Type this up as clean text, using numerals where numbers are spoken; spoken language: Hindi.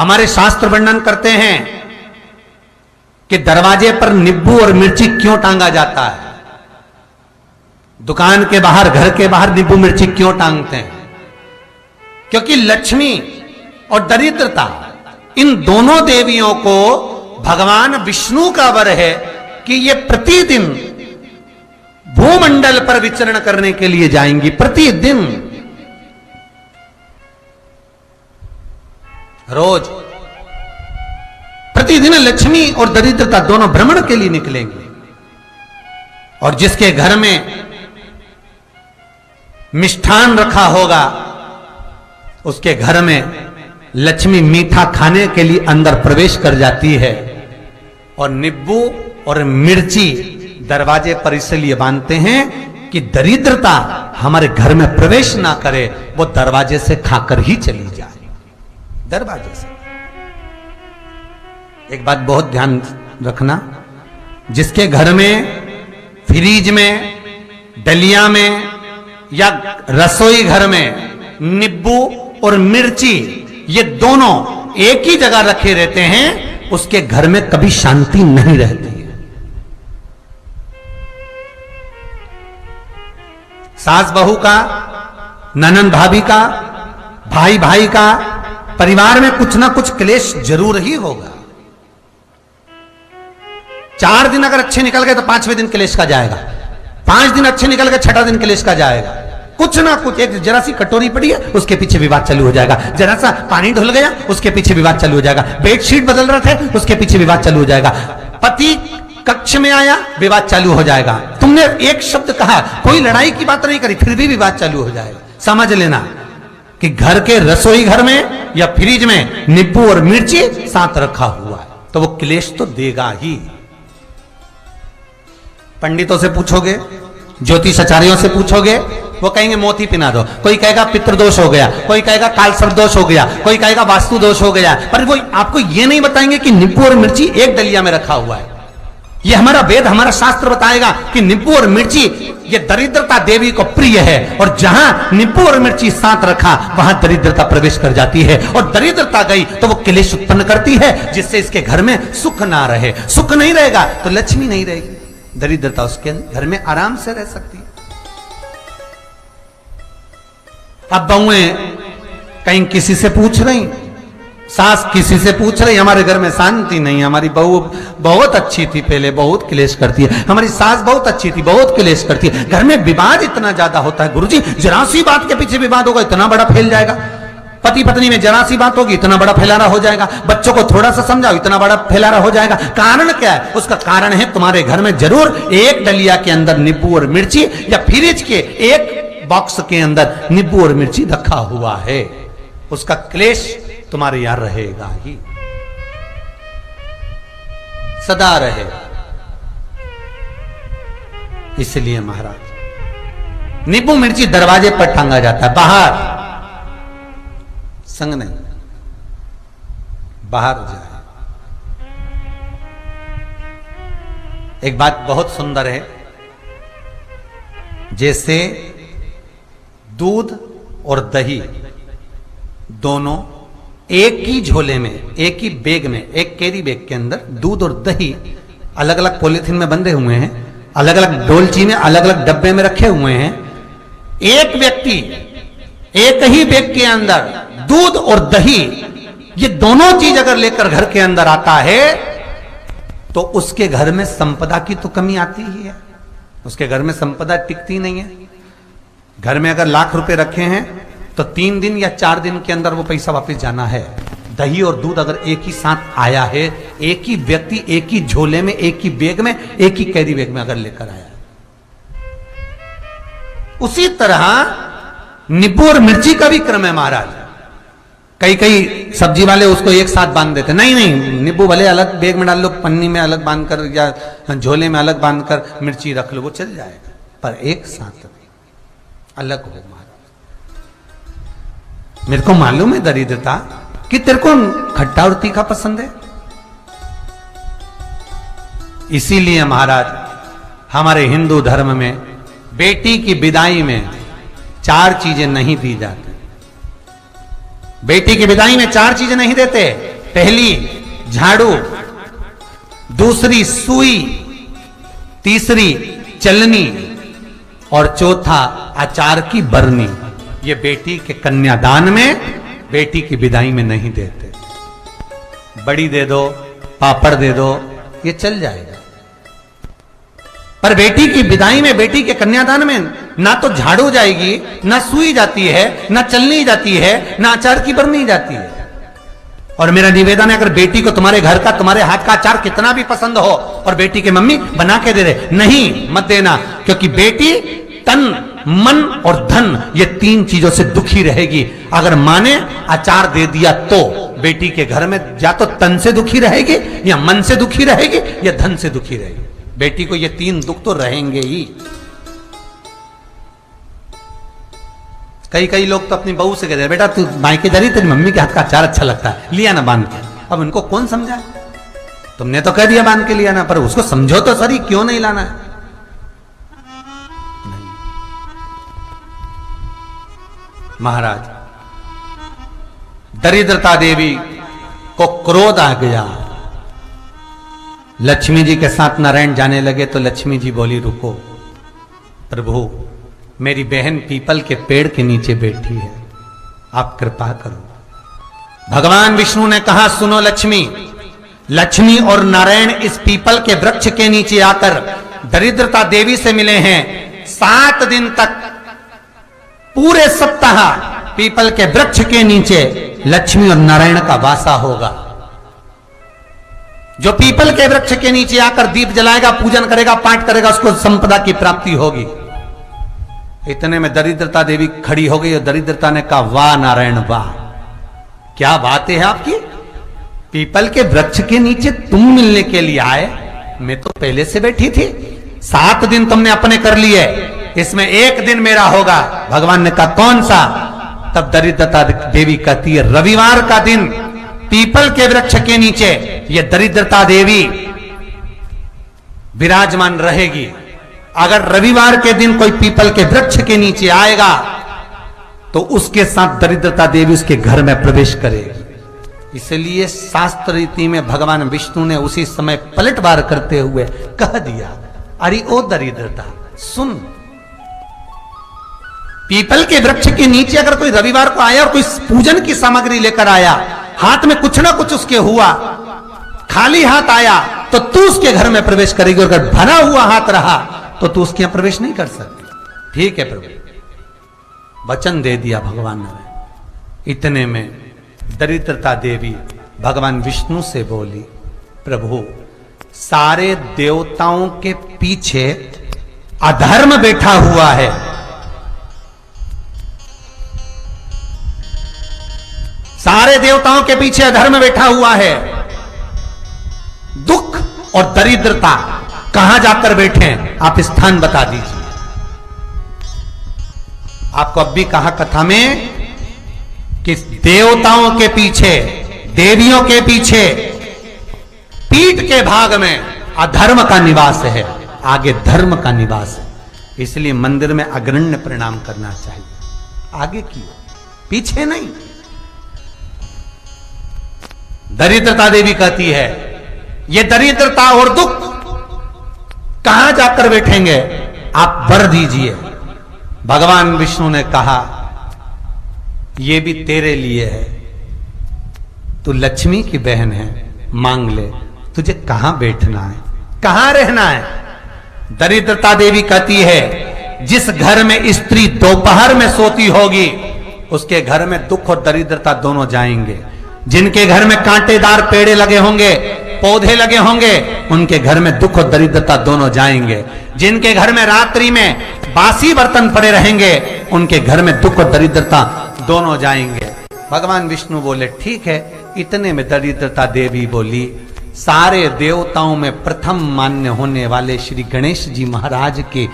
हमारे शास्त्र वर्णन करते हैं कि दरवाजे पर नींबू और मिर्ची क्यों टांगा जाता है। दुकान के बाहर, घर के बाहर नींबू मिर्ची क्यों टांगते हैं? क्योंकि लक्ष्मी और दरिद्रता, इन दोनों देवियों को भगवान विष्णु का वर है कि ये प्रतिदिन भूमंडल पर विचरण करने के लिए जाएंगी। प्रतिदिन, रोज प्रतिदिन लक्ष्मी और दरिद्रता दोनों भ्रमण के लिए निकलेंगे। और जिसके घर में मिष्ठान रखा होगा, उसके घर में लक्ष्मी मीठा खाने के लिए अंदर प्रवेश कर जाती है। और नींबू और मिर्ची दरवाजे पर इसलिए बांधते हैं कि दरिद्रता हमारे घर में प्रवेश ना करे, वो दरवाजे से खाकर ही चली जाए। दरवाजे से। एक बात बहुत ध्यान रखना, जिसके घर में फ्रिज में, डलिया में या रसोई घर में नींबू और मिर्ची ये दोनों एक ही जगह रखे रहते हैं, उसके घर में कभी शांति नहीं रहती है। सास बहू का, ननंद भाभी का, भाई भाई का, परिवार में कुछ ना कुछ क्लेश जरूर ही होगा। 4 दिन अगर अच्छे निकल गए तो 5वें दिन क्लेश का जाएगा। 5 दिन अच्छे निकल गए, 6ठा दिन क्लेश का जाएगा। कुछ ना कुछ, एक जरा सी कटोरी पड़ी है उसके पीछे विवाद चालू हो जाएगा, जरा सा पानी ढुल गया उसके पीछे विवाद चालू हो जाएगा, बेडशीट बदल रहे थे उसके पीछे विवाद चालू हो जाएगा, पति कक्ष में आया विवाद चालू हो जाएगा, तुमने एक शब्द कहा, कोई लड़ाई की बात नहीं करी, फिर भी विवाद चालू हो जाएगा। समझ लेना कि घर के रसोई घर में या फ्रिज में नींबू और मिर्ची साथ रखा हुआ है तो वो क्लेश तो देगा ही। पंडितों से पूछोगे, ज्योतिषाचार्यों से पूछोगे, वो कहेंगे मोती पिना दो, कोई कहेगा पितृदोष हो गया, कोई कहेगा कालसर्प दोष हो गया, कोई कहेगा वास्तु दोष हो गया, पर वो आपको ये नहीं बताएंगे कि नींबू और मिर्ची एक डलिया में रखा हुआ है। ये हमारा वेद, हमारा शास्त्र बताएगा कि नींबू और मिर्ची ये दरिद्रता देवी को प्रिय है, और जहां नींबू और मिर्ची साथ रखा वहां दरिद्रता प्रवेश कर जाती है, और दरिद्रता गई तो वो क्लेश उत्पन्न करती है, जिससे इसके घर में सुख ना रहे। सुख नहीं रहेगा तो लक्ष्मी नहीं रहेगी, दरिद्रता उसके घर में आराम से रह सकती है। अब बहुएं कहीं किसी से पूछ रही, सास किसी से पूछ रही, हमारे घर में शांति नहीं, हमारी बहू बहुत अच्छी थी पहले, बहुत क्लेश करती है, हमारी सास बहुत अच्छी थी, बहुत क्लेश करती है, घर में विवाद इतना ज्यादा होता है गुरुजी, जरा सी बात के पीछे विवाद होगा इतना बड़ा फैल जाएगा, पति पत्नी में जरा सी बात होगी इतना बड़ा फैलाना हो जाएगा, बच्चों को थोड़ा सा समझाओ इतना बड़ा फैलाना हो जाएगा। कारण क्या है? उसका कारण है तुम्हारे घर में जरूर एक डलिया के अंदर नींबू और मिर्ची या फ्रिज के एक बॉक्स के अंदर नींबू और मिर्ची रखा हुआ है, उसका क्लेश तुम्हारे यहां रहेगा ही, सदा रहेगा। इसलिए महाराज नींबू मिर्ची दरवाजे पर टांगा जाता है, बाहर संग नहीं, बाहर जाए। एक बात बहुत सुंदर है, जैसे दूध और दही दोनों एक ही झोले में, एक ही बैग में, एक कैरी बैग के अंदर दूध और दही अलग अलग पॉलिथीन में बंधे हुए हैं, अलग अलग डोलची में, अलग अलग डब्बे में रखे हुए हैं। एक व्यक्ति एक ही बैग के अंदर दूध और दही ये दोनों चीज अगर लेकर घर के अंदर आता है तो उसके घर में संपदा की तो कमी आती ही है, उसके घर में संपदा टिकती नहीं है। घर में अगर लाख रुपए रखे हैं तो 3 दिन या 4 दिन के अंदर वो पैसा वापस जाना है। दही और दूध अगर एक ही साथ आया है, एक ही व्यक्ति एक ही झोले में, एक ही बैग में, एक ही कैरी बैग में अगर लेकर आया है, उसी तरह नींबू और मिर्ची का भी क्रम है महाराज। कई कई सब्जी वाले उसको एक साथ बांध देते, नहीं नहीं, नींबू भले अलग बैग में डाल लो, पन्नी में अलग बांधकर या झोले में अलग बांधकर मिर्ची रख लो, वो चल जाएगा, पर एक साथ अलग हो महाराज। मेरे को मालूम है दरिद्रता कि तेरे को खट्टा और तीखा पसंद है, इसीलिए महाराज हमारे हिंदू धर्म में बेटी की विदाई में 4 चीजें नहीं दी जाती। बेटी की विदाई में 4 चीजें नहीं देते। पहली झाड़ू, दूसरी सुई, तीसरी चलनी और चौथा अचार की बरनी। ये बेटी के कन्यादान में, बेटी की विदाई में नहीं देते। बड़ी दे दो, पापड़ दे दो, ये चल जाएगा, पर बेटी की विदाई में, बेटी के कन्यादान में ना तो झाड़ू जाएगी, ना सुई जाती है, ना चलनी जाती है, ना अचार की बरनी जाती है। और मेरा निवेदन है, अगर बेटी को तुम्हारे घर का, तुम्हारे हाथ का अचार कितना भी पसंद हो और बेटी के मम्मी बना के दे रहे, नहीं, मत देना, क्योंकि बेटी तन, मन और धन, ये तीन चीजों से दुखी रहेगी। अगर मां ने अचार दे दिया तो बेटी के घर में या तो तन से दुखी रहेगी, या मन से दुखी रहेगी, या धन से दुखी रहेगी। बेटी को ये तीन दुख तो रहेंगे ही। कई लोग तो अपनी बहू से कहते हैं, बेटा तू मायके जा रही, तेरी मम्मी के हाथ का अचार अच्छा लगता है, लिया ना बांध के। अब इनको कौन समझाए? तुमने तो कह दिया बांध के लिया ना, पर उसको समझो तो सही, क्यों नहीं लाना है? नहीं। महाराज, दरिद्रता देवी को क्रोध आ गया। लक्ष्मी जी के साथ नारायण जाने लगे तो लक्ष्मी जी बोली, रुको प्रभु, मेरी बहन पीपल के पेड़ के नीचे बैठी है, आप कृपा करो। भगवान विष्णु ने कहा, सुनो लक्ष्मी, लक्ष्मी और नारायण इस पीपल के वृक्ष के नीचे आकर दरिद्रता देवी से मिले हैं। 7 दिन तक, पूरे सप्ताह पीपल के वृक्ष के नीचे लक्ष्मी और नारायण का वासा होगा। जो पीपल के वृक्ष के नीचे आकर दीप जलाएगा, पूजन करेगा, पाठ करेगा, उसको संपदा की प्राप्ति होगी। इतने में दरिद्रता देवी खड़ी हो गई और दरिद्रता ने कहा, वाह नारायण वाह, क्या बात है आपकी, पीपल के वृक्ष के नीचे तुम मिलने के लिए आए, मैं तो पहले से बैठी थी। 7 दिन तुमने अपने कर लिए, इसमें 1 दिन मेरा होगा। भगवान ने कहा, कौन सा? तब दरिद्रता देवी कहती है, रविवार का दिन पीपल के वृक्ष के नीचे ये दरिद्रता देवी विराजमान रहेगी। अगर रविवार के दिन कोई पीपल के वृक्ष के नीचे आएगा तो उसके साथ दरिद्रता देवी उसके घर में प्रवेश करेगी। इसलिए शास्त्र रीति में भगवान विष्णु ने उसी समय पलटवार करते हुए कह दिया, अरे ओ दरिद्रता सुन, पीपल के वृक्ष के नीचे अगर कोई रविवार को आया और कोई पूजन की सामग्री लेकर आया, हाथ में कुछ ना कुछ उसके हुआ, खाली हाथ आया, तो तू उसके घर में प्रवेश करेगी। अगर भरा हुआ हाथ रहा तो तू उसके यहां प्रवेश नहीं कर सकती। ठीक है प्रभु, वचन दे दिया भगवान ने। इतने में दरिद्रता देवी भगवान विष्णु से बोली, प्रभु, सारे देवताओं के पीछे अधर्म बैठा हुआ है, सारे देवताओं के पीछे अधर्म बैठा हुआ है। दुख और दरिद्रता कहां जाकर बैठे हैं, आप स्थान बता दीजिए। आपको अब भी कहा कथा में कि देवताओं के पीछे, देवियों के पीछे, पीठ के भाग में अधर्म का निवास है, आगे धर्म का निवास है। इसलिए मंदिर में अग्रण्य प्रणाम करना चाहिए, आगे की पीछे नहीं। दरिद्रता देवी कहती है, ये दरिद्रता और दुख कहां जाकर बैठेंगे, आप वर दीजिए। भगवान विष्णु ने कहा, ये भी तेरे लिए है, तू लक्ष्मी की बहन है, मांग ले, तुझे कहां बैठना है, कहां रहना है। दरिद्रता देवी कहती है, जिस घर में स्त्री दोपहर में सोती होगी उसके घर में दुख और दरिद्रता दोनों जाएंगे। जिनके घर में कांटेदार पेड़े लगे होंगे, पौधे लगे होंगे, उनके घर में दुख और दरिद्रता दोनों जाएंगे। जिनके घर में रात्रि में बासी बर्तन पड़े रहेंगे, उनके घर में दुख और दरिद्रता दोनों जाएंगे। भगवान विष्णु बोले, ठीक है। इतने में दरिद्रता देवी बोली, सारे देवताओं में प्रथम मान्य होने वाले श्री गणेश जी महाराज के